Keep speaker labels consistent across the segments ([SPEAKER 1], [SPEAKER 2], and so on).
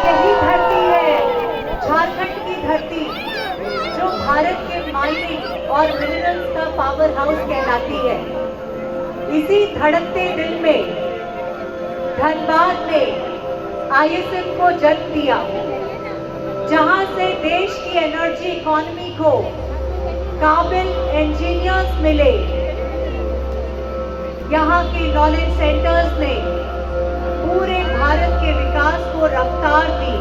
[SPEAKER 1] यही धरती है, झारखंड की धरती, जो भारत के माइनिंग और मिनरल्स का पावर हाउस कहलाती है। इसी धड़कते दिल में धनबाद ने आईएसएफ को जन्म दिया, जहां से देश की एनर्जी इकोनॉमी को काबिल इंजीनियर्स मिले। यहाँ के नॉलेज सेंटर्स ने पूरे भारत के विकास को रफ्तार दी।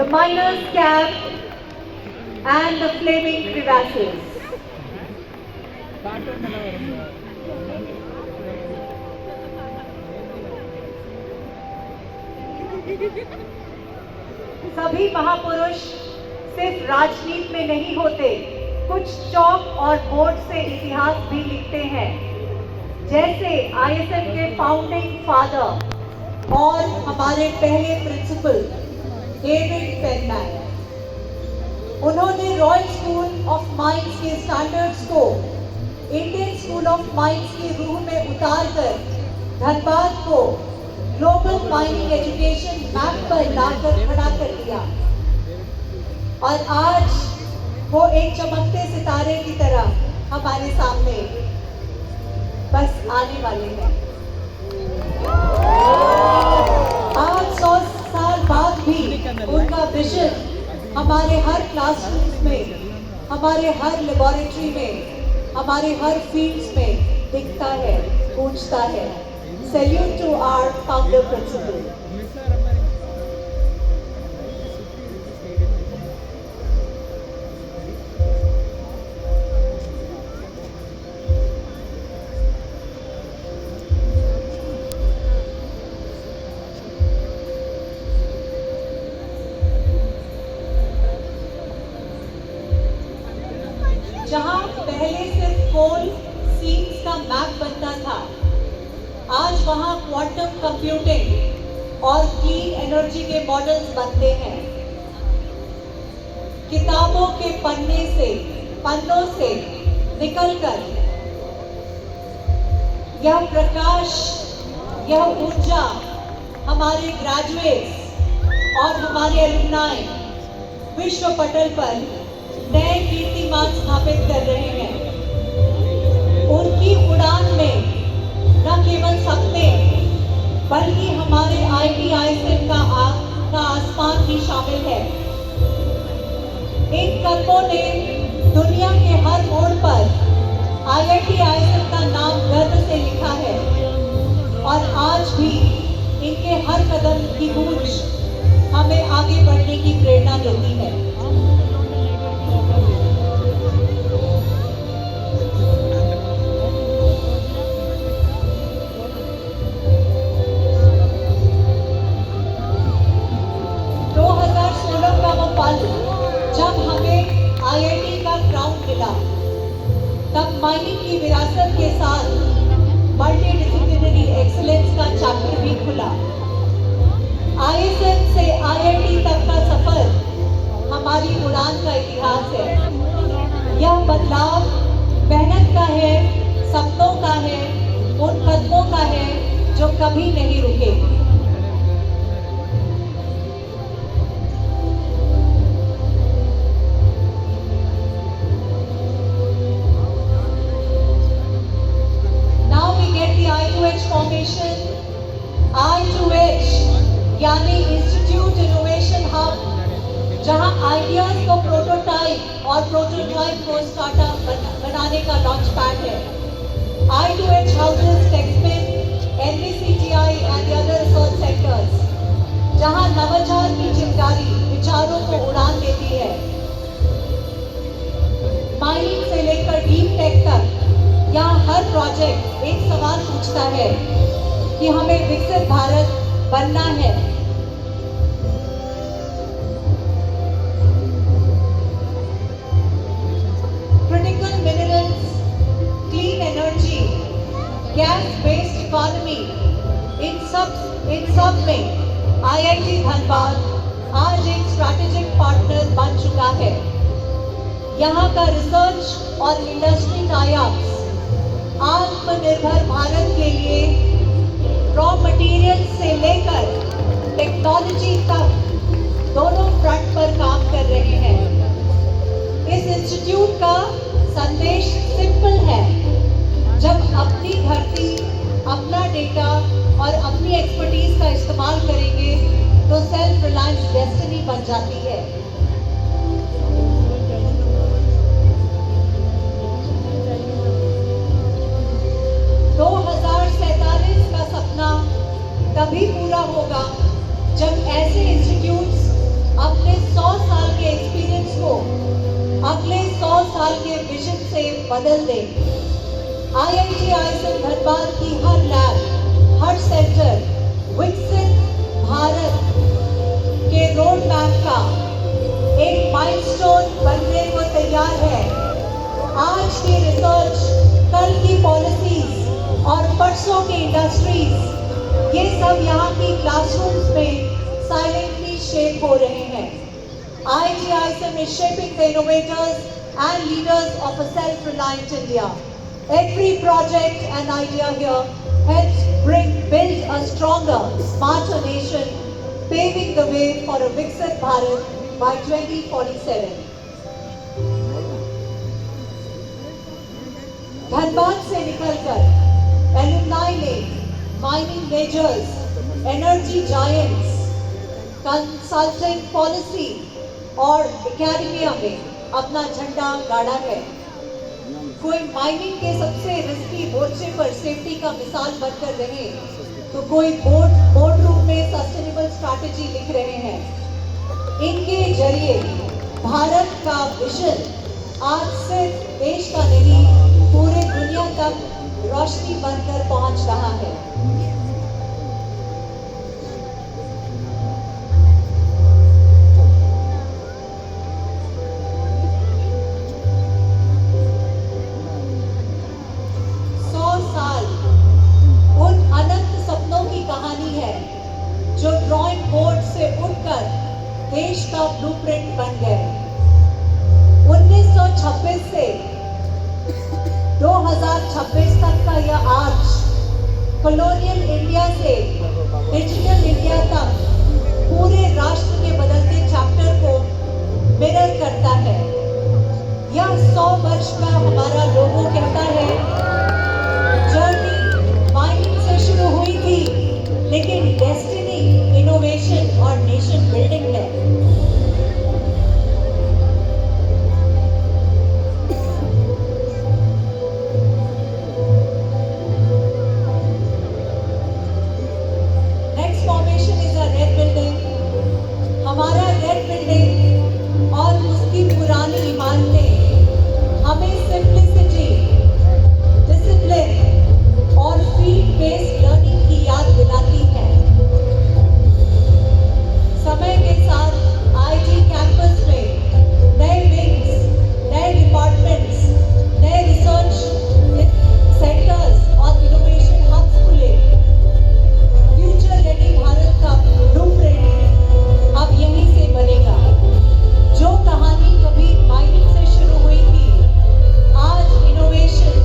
[SPEAKER 1] Miner's cap and the flaming crevasses. सभी महापुरुष सिर्फ राजनीति में नहीं होते, कुछ चौक और बोर्ड से इतिहास भी लिखते हैं। जैसे आईएसएफ के फाउंडिंग फादर और हमारे पहले प्रिंसिपल डेविड पेनमैन, उन्होंने रॉयल स्कूल ऑफ माइंस के स्टैंडर्ड्स को इंडियन स्कूल ऑफ माइंस की रूह में उतारकर धनबाद को ग्लोबल माइनिंग एजुकेशन मैप पर लाकर खड़ा कर दिया। और आज वो एक चमकते सितारे की तरह हमारे सामने बस आने वाले हैं। आज 100 साल बाद भी उनका विजन हमारे हर क्लासरूम में, हमारे हर लेबोरेटरी में, हमारे हर फील्ड्स में दिखता है, गूंजता है। Salute to our founder principal. जहां पहले सिर्फ कोल सीड्स का मैप बनता था, आज वहां क्वांटम कंप्यूटिंग और क्लीन एनर्जी के मॉडल्स बनते हैं। किताबों के पन्नों से निकलकर यह प्रकाश, यह ऊर्जा हमारे ग्रेजुएट्स और हमारे एलुमनाई विश्व पटल पर नए कीर्तिमान स्थापित कर रहे हैं। उनकी उड़ान में न केवल सपने बल्कि हमारे IIT का आसमान भी शामिल है। इन कदमों ने दुनिया के हर मोड़ पर IIT का नाम गर्व से लिखा है और आज भी इनके हर कदम की गूंज हमें आगे बढ़ने की प्रेरणा देती है। जब हमें IIT का क्राउन मिला, तब माइनिंग की विरासत के साथ मल्टीडिसिप्लिनरी एक्सीलेंस का चैप्टर भी खुला। ISM से IIT तक का सफर हमारी उड़ान का इतिहास है। यह बदलाव मेहनत का है, सपनों का है, उन कदमों का है जो कभी नहीं रुके। फॉर्मेशन I2H यानी इंस्टीट्यूट इनोवेशन हब, जहां आइडियाज को प्रोटोटाइप और प्रोटोटाइप को स्टार्टअप बनाने का लॉन्च पैड है। I2H houses TechSpin, NVCTI and the other research centers, जहां नवाचार की चिंगारी विचारों को उड़ान देती है। माइनिंग से लेकर डीप टेक तक यहाँ हर प्रोजेक्ट एक सवाल पूछता है कि हमें विकसित भारत बनना है। Critical minerals, clean energy, gas based economy, इन सब में IIT धनबाद आज एक स्ट्रैटेजिक पार्टनर बन चुका है। यहाँ का रिसर्च और इंडस्ट्री टाई-अप्स आत्मनिर्भर भारत के लिए रॉ मटेरियल से लेकर टेक्नोलॉजी तक दोनों फ्रंट पर काम कर रहे हैं। इस इंस्टीट्यूट का संदेश सिंपल है, जब अपनी धरती, अपना डेटा और अपनी एक्सपर्टीज का इस्तेमाल करेंगे तो सेल्फ रिलायंस डेस्टिनी बन जाती है। तभी पूरा होगा जब ऐसे इंस्टीट्यूट्स अपने 100 साल के एक्सपीरियंस को अगले 100 साल के विजन से बदल दें। IIT ISM धनबाद की हर लैब, हर सेंटर विकसित भारत के रोड मैप का एक माइलस्टोन बनने को तैयार है। आज की रिसर्च, कल की पॉलिसीज और परसों की इंडस्ट्रीज, ये सब यहाँ की क्लासरूम्स में साइलेंटली शेप हो रहे हैं। IIT ISM is shaping the innovators and leaders of a self-reliant India. Every project and idea here helps build a stronger, smarter nation, paving the way for a Viksit Bharat by 2047. Dhanbad से निकलकर alumni ने mining measures, energy giants, consulting policy और academia में अपना झंडा गाड़ा है। कोई माइनिंग के सबसे रिस्की मोर्चे पर सेफ्टी का मिसाल बनकर रहे, तो कोई बोर्ड रूम में सस्टेनेबल स्ट्रैटेजी लिख रहे हैं। इनके जरिए भारत का विजन आज सिर्फ देश का नहीं, पूरे दुनिया तक रोशनी बनकर पहुंच रहा है। जो ड्राइंग बोर्ड से उठकर देश का ब्लूप्रिंट बन गए। 1926 से 2026 तक का यह आर्च कॉलोनियल इंडिया से डिजिटल इंडिया तक पूरे राष्ट्र के बदलते चैप्टर को मिरर करता है। यह 100 वर्ष का हमारा लोगो कहता है जर्नी माइनिंग से शुरू हुई थी, लेकिन डेस्टिनी इनोवेशन और नेशन बिल्डिंग है। Next formation is a red building. हमारा रेड बिल्डिंग और उसकी पुरानी इमारतें हमें सिंप्लिसिटी, डिसिप्लिन और फील्ड बेस्ड लर्निंग की याद दिलाती है। समय के साथ आईटी कैंपस में नए विंग्स, नए डिपार्टमेंट्स, नए रिसर्च सेंटर्स और इनोवेशन हब्स खुले। फ्यूचर रेडी भारत का ब्लूप्रिंट अब यहीं से बनेगा। जो कहानी कभी माइनिंग से शुरू हुई थी, आज इनोवेशन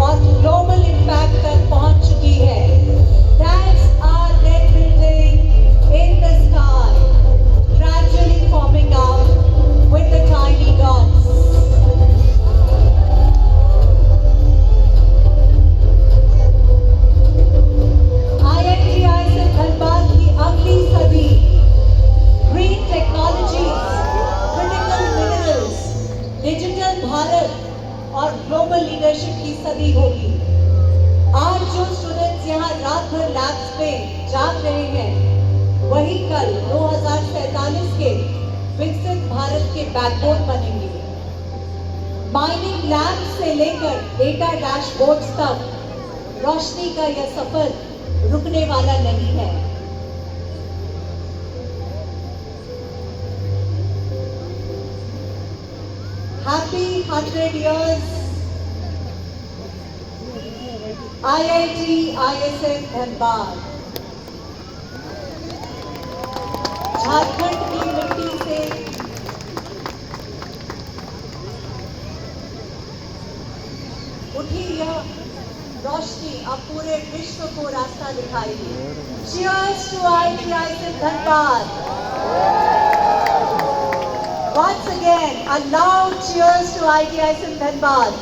[SPEAKER 1] और ग्लोबल इम्पैक्ट तक पहुंच चुकी है। That's our red building in the sky, gradually forming up with the tiny dots. IITI से धनबाद की अगली सदी green technologies, critical minerals, digital Bharat और ग्लोबल लीडरशिप की सदी होगी। आज जो स्टूडेंट्स यहाँ रात भर लैब्स में जाग रहे हैं, वही कल 2047 के विकसित भारत के बैकबोन बनेंगे। माइनिंग लैब से लेकर डेटा डैशबोर्ड्स तक रोशनी का यह सफर रुकने वाला नहीं है। Happy 100 years IIT ISM Dhanbad. Jharkhand की मिट्टी से उठी यह रोशनी अब पूरे विश्व को रास्ता दिखाएगी। Cheers to IIT ISM Dhanbad. Once again, a loud cheers to IIT ISM Dhanbad.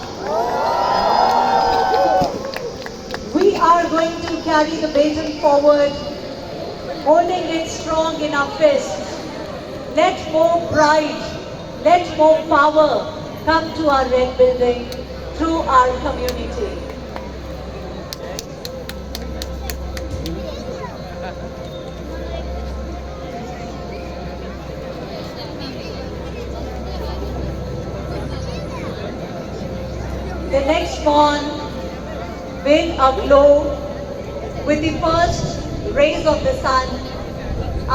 [SPEAKER 1] We are going to carry the baton forward, holding it strong in our fists. Let more pride, let more power come to our red building through our community. The next one will aglow with the first rays of the sun,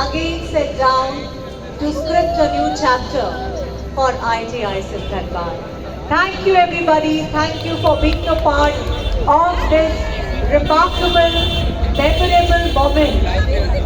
[SPEAKER 1] again set down to script a new chapter for IIT ISM Dhanbad. Thank you everybody, thank you for being a part of this remarkable, memorable moment.